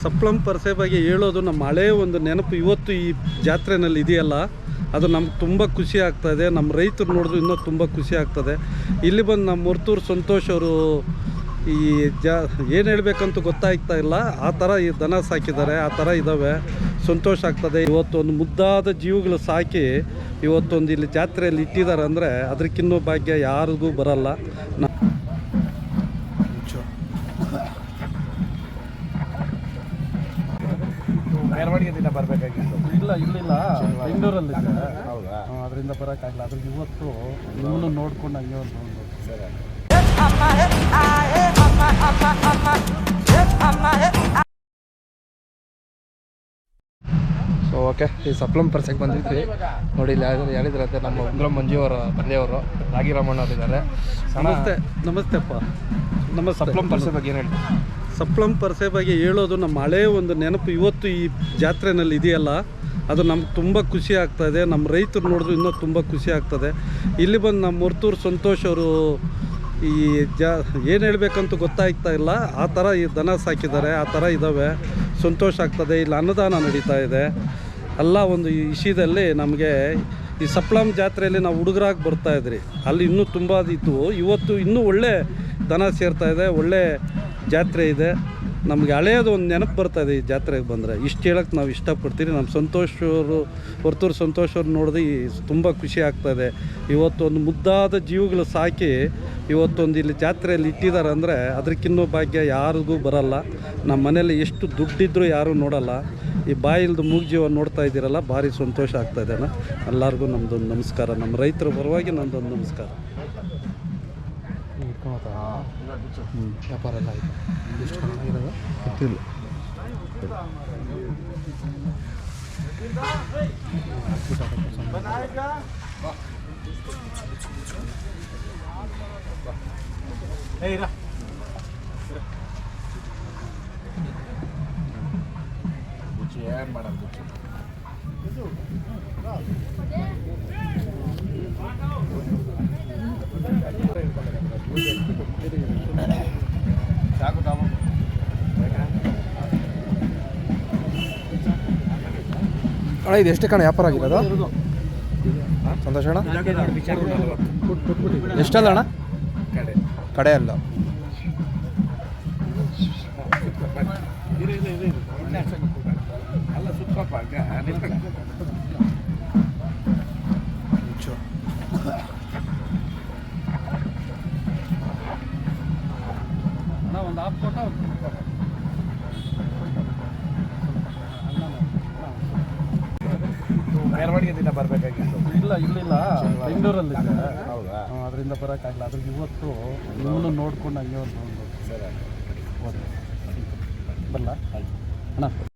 ಸಪ್ಲಂ ಪರಸೆ ಬಗ್ಗೆ ಹೇಳೋದು ನಮ್ಮ ಹಳೆಯ ಒಂದು ನೆನಪು ಇವತ್ತು ಈ ಜಾತ್ರೆಯಲ್ಲಿ ಇದೆಯಲ್ಲ, ಅದು ನಮ್ಗೆ ತುಂಬ ಖುಷಿ ಆಗ್ತಾಯಿದೆ. ನಮ್ಮ ರೈತರು ನೋಡಿದ್ರು ಇನ್ನೂ ತುಂಬ ಖುಷಿ ಆಗ್ತದೆ. ಇಲ್ಲಿ ಬಂದು ನಮ್ಮ ಮುರ್ತೂರು ಸಂತೋಷ್ ಅವರು ಈ ಏನು ಹೇಳಬೇಕಂತ ಗೊತ್ತಾಗ್ತಾ ಇಲ್ಲ, ಆ ಥರ ಈ ದನ ಸಾಕಿದ್ದಾರೆ, ಆ ಥರ ಇದ್ದಾವೆ. ಸಂತೋಷ ಆಗ್ತದೆ. ಇವತ್ತು ಒಂದು ಮುದ್ದಾದ ಜೀವಗಳು ಸಾಕಿ ಇವತ್ತೊಂದು ಇಲ್ಲಿ ಜಾತ್ರೆಯಲ್ಲಿ ಇಟ್ಟಿದ್ದಾರೆ ಅಂದರೆ ಅದಕ್ಕಿನ್ನೂ ಭಾಗ್ಯ ಯಾರಿಗೂ ಬರಲ್ಲ. ಮೆರವಣಿಗೆದಿಂದ ಬರಬೇಕಾಗಿತ್ತು. ಇಲ್ಲ ಬೆಂಗಳೂರಲ್ಲಿದೆ. ಹೌದಾ? ಅದರಿಂದ ಬರೋಕ್ಕಾಗಲ್ಲ. ಅದ್ರ ಇವತ್ತು ನಿಮ್ಮನ್ನು ನೋಡ್ಕೊಂಡು ಹಂಗೆ ಒಂದು ಸರಿ. ಸೊ ಓಕೆ, ಈ ಸಪ್ಲಂ ಪರ್ಸೆಗೆ ಬಂದಿದ್ವಿ ನೋಡಿ. ಇಲ್ಲಿ ಹೇಳಿದ್ರಂತೆ ನಮ್ಮ ಉಂಗ್ರಂ ಮಂಜುವರ ತಂದೆಯವರು ರಾಗಿರಾಮಣ್ಣ ಅವರಿದ್ದಾರೆ. ನಮಸ್ತೆ ಅಪ್ಪ. ನಮಸ್ತೆ. ಸಪ್ಲಂ ಪರ್ಸೆ ಬಗ್ಗೆ ಏನು ಹೇಳಿ? ಸಪ್ಲಂ ಪರಸೆ ಬಗ್ಗೆ ಹೇಳೋದು ನಮ್ಮ ಹಳೆಯ ಒಂದು ನೆನಪು ಇವತ್ತು ಈ ಜಾತ್ರೆಯಲ್ಲಿ ಇದೆಯಲ್ಲ, ಅದು ನಮ್ಗೆ ತುಂಬ ಖುಷಿ ಆಗ್ತಾಯಿದೆ. ನಮ್ಮ ರೈತರು ನೋಡಿದ್ರು ಇನ್ನೂ ತುಂಬ ಖುಷಿ ಆಗ್ತದೆ. ಇಲ್ಲಿ ಬಂದು ನಮ್ಮ ಮುರ್ತೂರು ಸಂತೋಷ್ ಅವರು ಈ ಏನು ಹೇಳಬೇಕಂತ ಗೊತ್ತಾಗ್ತಾ ಇಲ್ಲ, ಆ ಥರ ಈ ದನ ಸಾಕಿದ್ದಾರೆ, ಆ ಥರ ಇದ್ದಾವೆ. ಸಂತೋಷ ಆಗ್ತದೆ. ಇಲ್ಲಿ ಅನ್ನದಾನ ನಡೀತಾ ಇದೆ. ಎಲ್ಲ ಒಂದು ಈ ವಿಷಯದಲ್ಲಿ ನಮಗೆ ಈ ಸಪ್ಲಂ ಜಾತ್ರೆಯಲ್ಲಿ ನಾವು ಹುಡುಗರಾಗಿ ಬರ್ತಾಯಿದ್ರಿ, ಅಲ್ಲಿ ಇನ್ನೂ ತುಂಬ ಇತ್ತು. ಇವತ್ತು ಇನ್ನೂ ಒಳ್ಳೆ ದನ ಸೇರ್ತಾಯಿದೆ, ಒಳ್ಳೆ ಜಾತ್ರೆ ಇದೆ. ನಮಗೆ ಹಳೆಯದು ಒಂದು ನೆನಪು ಬರ್ತಾಯಿದೆ ಈ ಜಾತ್ರೆಗೆ ಬಂದರೆ. ಇಷ್ಟು ಹೇಳೋಕ್ಕೆ ನಾವು ಇಷ್ಟಪಡ್ತೀವಿ. ನಮ್ಮ ಹೊರ್ತೂರು ಸಂತೋಷ್ ಅವ್ರು ನೋಡಿದ್ರೆ ತುಂಬ ಖುಷಿ ಆಗ್ತಾಯಿದೆ. ಇವತ್ತು ಒಂದು ಮುದ್ದಾದ ಜೀವಗಳು ಸಾಕಿ ಇವತ್ತೊಂದು ಇಲ್ಲಿ ಜಾತ್ರೆಯಲ್ಲಿ ಇಟ್ಟಿದ್ದಾರೆ ಅಂದರೆ ಅದಕ್ಕಿನ್ನೂ ಭಾಗ್ಯ ಯಾರಿಗೂ ಬರಲ್ಲ. ನಮ್ಮ ಮನೇಲಿ ಎಷ್ಟು ದುಡ್ಡಿದ್ರೂ ಯಾರೂ ನೋಡಲ್ಲ. ಈ ಬಾಯಿಲ್ದು ಮೂಗು ಜೀವ ನೋಡ್ತಾ ಇದ್ದೀರಲ್ಲ, ಭಾರಿ ಸಂತೋಷ ಆಗ್ತಾಯಿದೆ. ಎಲ್ಲರಿಗೂ ನಮ್ಮದೊಂದು ನಮಸ್ಕಾರ. ನಮ್ಮ ರೈತರ ಪರವಾಗಿ ನಮ್ಮದೊಂದು ನಮಸ್ಕಾರ. ವ್ಯಾಪಾರ ಎಲ್ಲ ಆಯಿತು. ಎಷ್ಟು ಚೆನ್ನಾಗಿರೋದು ಗೊತ್ತಿಲ್ಲ. ಏನು ಮಾಡೋದು? ಅಣ್ಣ, ಇದು ಎಷ್ಟು ಕಣ ವ್ಯಾಪಾರ ಆಗಿರೋದು? ಸಂತೋಷ ಅಣ್ಣ, ಎಷ್ಟಲ್ಲ ಅಣ್ಣ? ಕಡೆ ಅಲ್ಲ. ಒಂದು ಹಾಫ್ ಫೋಟೋ ಮೆರವಣಿಗೆದಿಂದ ಬರಬೇಕಾಗಿತ್ತು. ಇಲ್ಲ ಬೆಂಗಳೂರಲ್ಲಿದೆ. ಹೌದಾ? ಅದರಿಂದ ಬರೋಕ್ಕಾಗಲ್ಲ. ಅದ್ರ ಇವತ್ತು ನಿಮ್ಮನ್ನು ನೋಡ್ಕೊಂಡು ಹಂಗೆ ಒಂದು ಸರಿ. ಬರಲ್ಲ ಅಣ್ಣ.